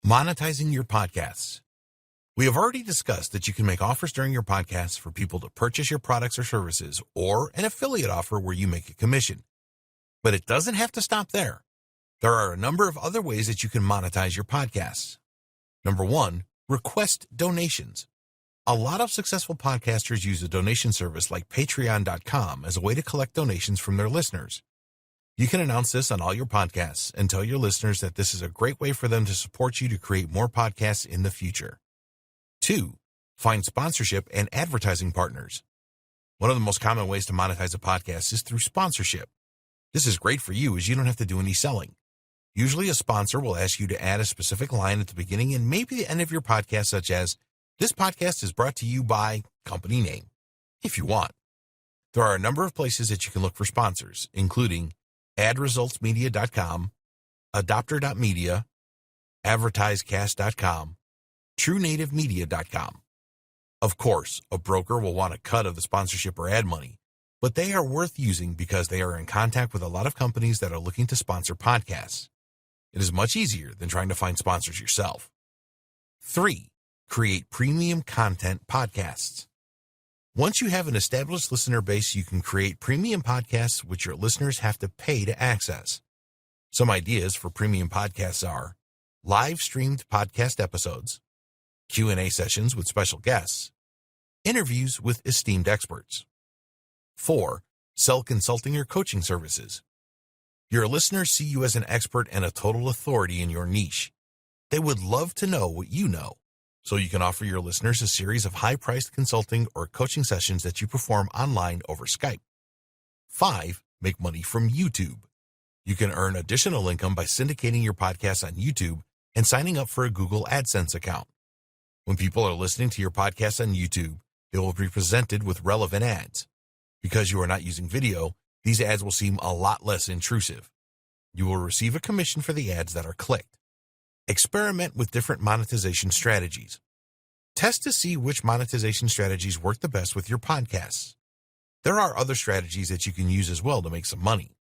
Monetizing your podcasts. We have already discussed that you can make offers during your podcasts for people to purchase your products or services, or an affiliate offer where you make a commission. But it doesn't have to stop there. There are a number of other ways that you can monetize your podcasts. Number 1, request donations. A lot of successful podcasters use a donation service like Patreon.com as a way to collect donations from their listeners. You can announce this on all your podcasts and tell your listeners that this is a great way for them to support you to create more podcasts in the future. 2, find sponsorship and advertising partners. One of the most common ways to monetize a podcast is through sponsorship. This is great for you as you don't have to do any selling. Usually a sponsor will ask you to add a specific line at the beginning and maybe the end of your podcast, such as, "This podcast is brought to you by company name," if you want. There are a number of places that you can look for sponsors, including adresultsmedia.com, adopter.media, advertisecast.com, TrueNativeMedia.com. Of course, a broker will want a cut of the sponsorship or ad money, but they are worth using because they are in contact with a lot of companies that are looking to sponsor podcasts. It is much easier than trying to find sponsors yourself. 3, create premium content podcasts. Once you have an established listener base, you can create premium podcasts which your listeners have to pay to access. Some ideas for premium podcasts are live-streamed podcast episodes, Q&A sessions with special guests, interviews with esteemed experts. 4, sell consulting or coaching services. Your listeners see you as an expert and a total authority in your niche. They would love to know what you know, so you can offer your listeners a series of high-priced consulting or coaching sessions that you perform online over Skype. 5, make money from YouTube. You can earn additional income by syndicating your podcast on YouTube and signing up for a Google AdSense account. When people are listening to your podcast on YouTube, they will be presented with relevant ads. Because you are not using video, these ads will seem a lot less intrusive. You will receive a commission for the ads that are clicked. Experiment with different monetization strategies. Test to see which monetization strategies work the best with your podcasts. There are other strategies that you can use as well to make some money.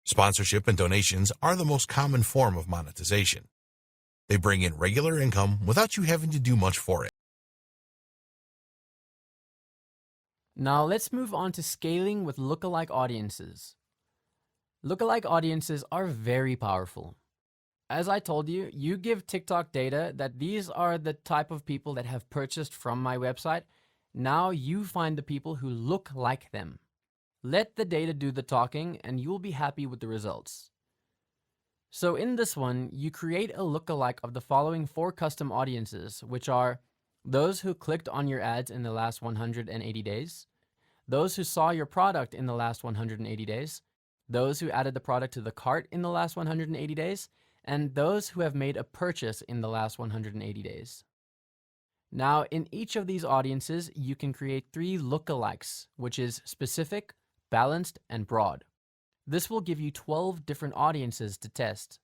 Sponsorship and donations are the most common form of monetization. They bring in regular income without you having to do much for it. Now let's move on to scaling with lookalike audiences. Lookalike audiences are very powerful. As I told you, you give TikTok data that these are the type of people that have purchased from my website. Now you find the people who look like them. Let the data do the talking and you'll be happy with the results. So in this one, you create a lookalike of the following 4 custom audiences, which are those who clicked on your ads in the last 180 days, those who saw your product in the last 180 days, those who added the product to the cart in the last 180 days, and those who have made a purchase in the last 180 days. Now, in each of these audiences, you can create 3 lookalikes, which is specific, balanced, and broad. This will give you 12 different audiences to test.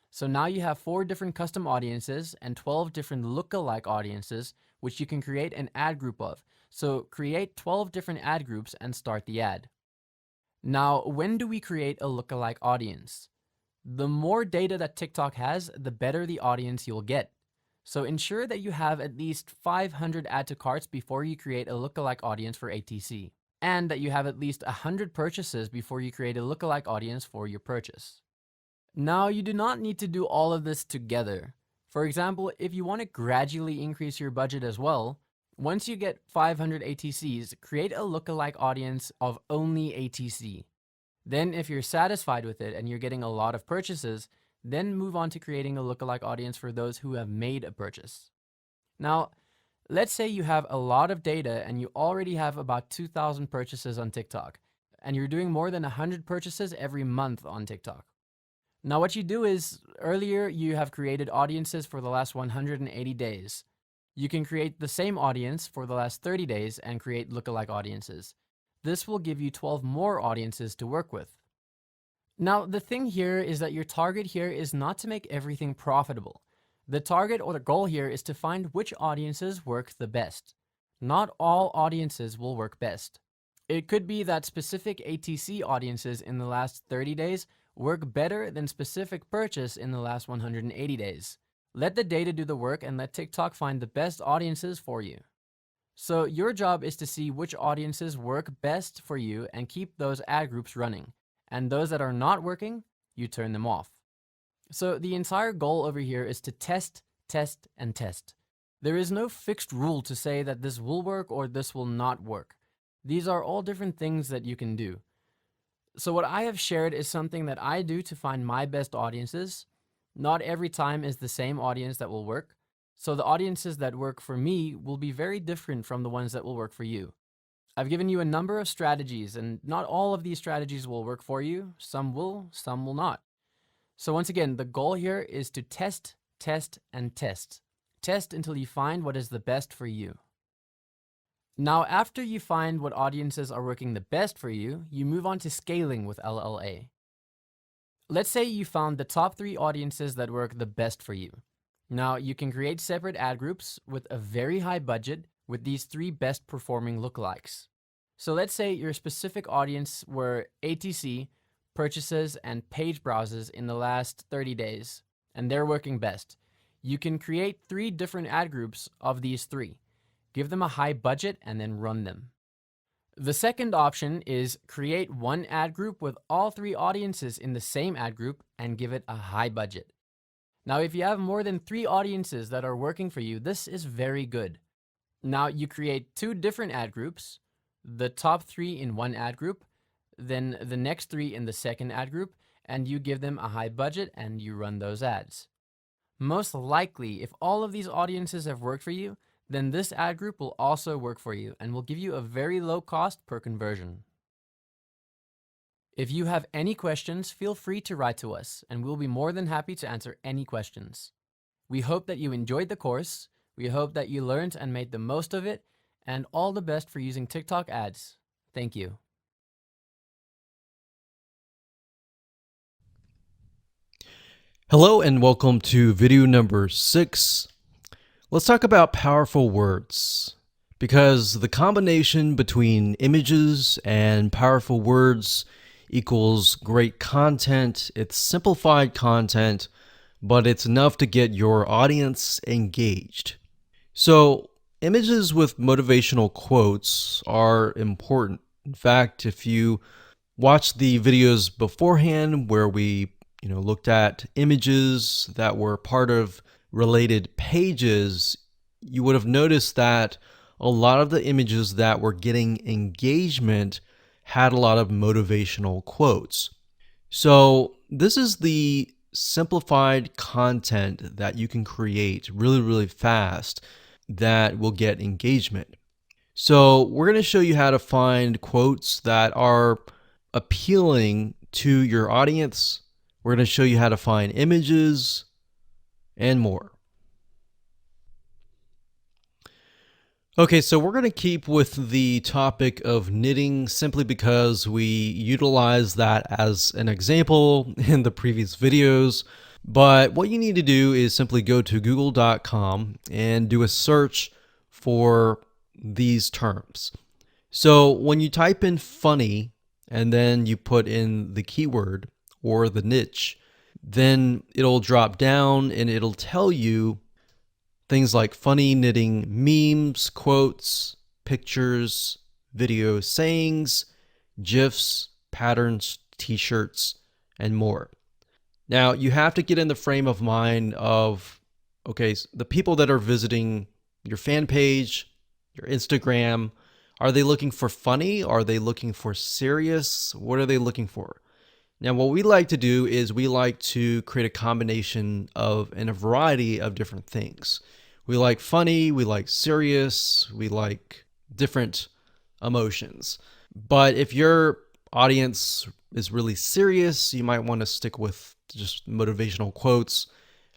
So now you have 4 different custom audiences and 12 different lookalike audiences, which you can create an ad group of. So create 12 different ad groups and start the ad. Now, when do we create a lookalike audience? The more data that TikTok has, the better the audience you'll get. So ensure that you have at least 500 add to carts before you create a lookalike audience for ATC, and that you have at least 100 purchases before you create a lookalike audience for your purchase. Now, you do not need to do all of this together. For example, if you want to gradually increase your budget as well, once you get 500 ATCs, create a lookalike audience of only ATC. Then if you're satisfied with it and you're getting a lot of purchases, then move on to creating a lookalike audience for those who have made a purchase. Now, let's say you have a lot of data and you already have about 2,000 purchases on TikTok, and you're doing more than 100 purchases every month on TikTok. Now what you do is, earlier you have created audiences for the last 180 days. You can create the same audience for the last 30 days and create lookalike audiences. This will give you 12 more audiences to work with. Now, the thing here is that your target here is not to make everything profitable. The target or the goal here is to find which audiences work the best. Not all audiences will work best. It could be that specific ATC audiences in the last 30 days work better than specific purchase in the last 180 days. Let the data do the work and let TikTok find the best audiences for you. So your job is to see which audiences work best for you and keep those ad groups running. And those that are not working, you turn them off. So the entire goal over here is to test, test, and test. There is no fixed rule to say that this will work or this will not work. These are all different things that you can do. So what I have shared is something that I do to find my best audiences. Not every time is the same audience that will work. So the audiences that work for me will be very different from the ones that will work for you. I've given you a number of strategies, and not all of these strategies will work for you. Some will not. So once again, the goal here is to test, test, and test. Test until you find what is the best for you. Now, after you find what audiences are working the best for you, you move on to scaling with LLA. Let's say you found the top 3 audiences that work the best for you. Now, you can create separate ad groups with a very high budget with these 3 best performing lookalikes. So let's say your specific audience were ATC, purchases, and page browses in the last 30 days, and they're working best. You can create 3 different ad groups of these 3. Give them a high budget and then run them. The second option is create one ad group with all 3 audiences in the same ad group and give it a high budget. Now, if you have more than 3 audiences that are working for you, this is very good. Now, you create 2 different ad groups, the top 3 in one ad group, then the next 3 in the second ad group, and you give them a high budget and you run those ads. Most likely, if all of these audiences have worked for you, then this ad group will also work for you and will give you a very low cost per conversion. If you have any questions, feel free to write to us, and we'll be more than happy to answer any questions. We hope that you enjoyed the course. We hope that you learned and made the most of it, and all the best for using TikTok ads. Thank you. Hello and welcome to video number 6. Let's talk about powerful words, because the combination between images and powerful words equals great content. It's simplified content, but it's enough to get your audience engaged. So images with motivational quotes are important. In fact, if you watch the videos beforehand where we looked at images that were part of related pages, you would have noticed that a lot of the images that were getting engagement had a lot of motivational quotes. So this is the simplified content that you can create really, really fast that will get engagement. So we're going to show you how to find quotes that are appealing to your audience. We're going to show you how to find images and more. Okay, so we're going to keep with the topic of knitting simply because we utilized that as an example in the previous videos. But what you need to do is simply go to google.com and do a search for these terms. So when you type in funny and then you put in the keyword or the niche, then it'll drop down and it'll tell you things like funny knitting memes, quotes, pictures, video sayings, GIFs, patterns, t-shirts, and more. Now, you have to get in the frame of mind of, okay, the people that are visiting your fan page, your Instagram, are they looking for funny? Are they looking for serious? What are they looking for? Now, what we like to do is we like to create a combination of and a variety of different things. We like funny, we like serious, we like different emotions. But if your audience is really serious, you might want to stick with just motivational quotes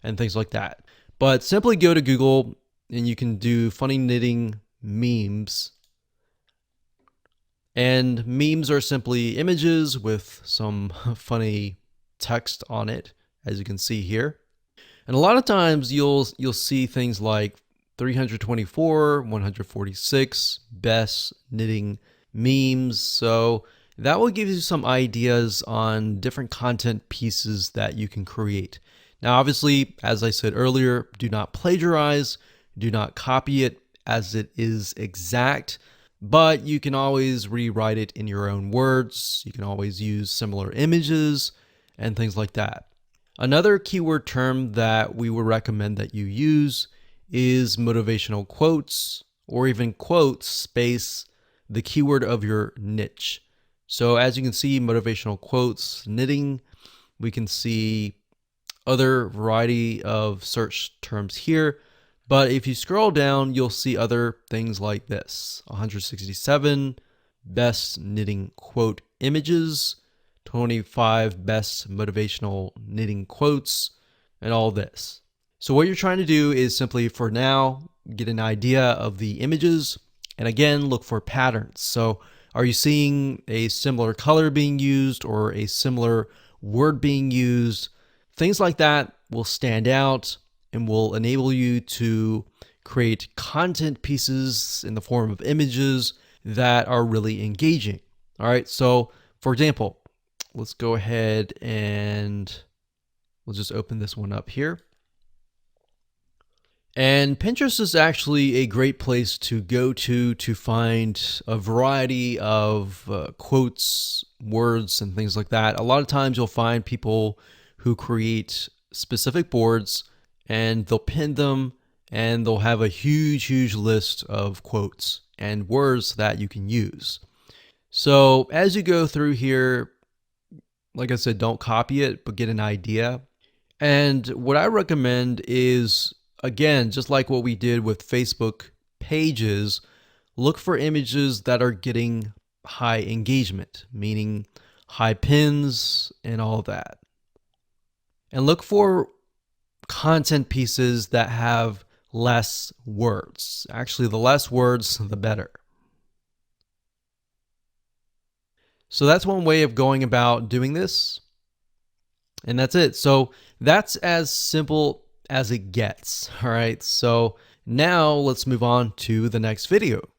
and things like that. But simply go to Google and you can do funny knitting memes. And memes are simply images with some funny text on it, as you can see here. And a lot of times you'll see things like 324, 146 best knitting memes. So That will give you some ideas on different content pieces that you can create. Now, obviously, as I said earlier, do not plagiarize, do not copy it as it is exact, but you can always rewrite it in your own words. You can always use similar images and things like that. Another keyword term that we would recommend that you use is motivational quotes, or even quotes space the keyword of your niche. So as you can see, motivational quotes, knitting, we can see other variety of search terms here. But if you scroll down, you'll see other things like this: 167 best knitting quote images, 25 best motivational knitting quotes, and all this. So what you're trying to do is simply, for now, get an idea of the images, and again, look for patterns. So are you seeing a similar color being used or a similar word being used? Things like that will stand out and will enable you to create content pieces in the form of images that are really engaging. All right, so for example, let's go ahead and we'll just open this one up here. And Pinterest is actually a great place to go to find a variety of quotes, words, and things like that. A lot of times you'll find people who create specific boards and they'll pin them and they'll have a huge list of quotes and words that you can use. So as you go through here, like I said, don't copy it, but get an idea. And what I recommend is, again, just like what we did with Facebook pages, look for images that are getting high engagement, meaning high pins and all that. And look for content pieces that have less words. Actually, the less words, the better. So that's one way of going about doing this. And that's it. So that's as simple as it gets. All right. So now let's move on to the next video.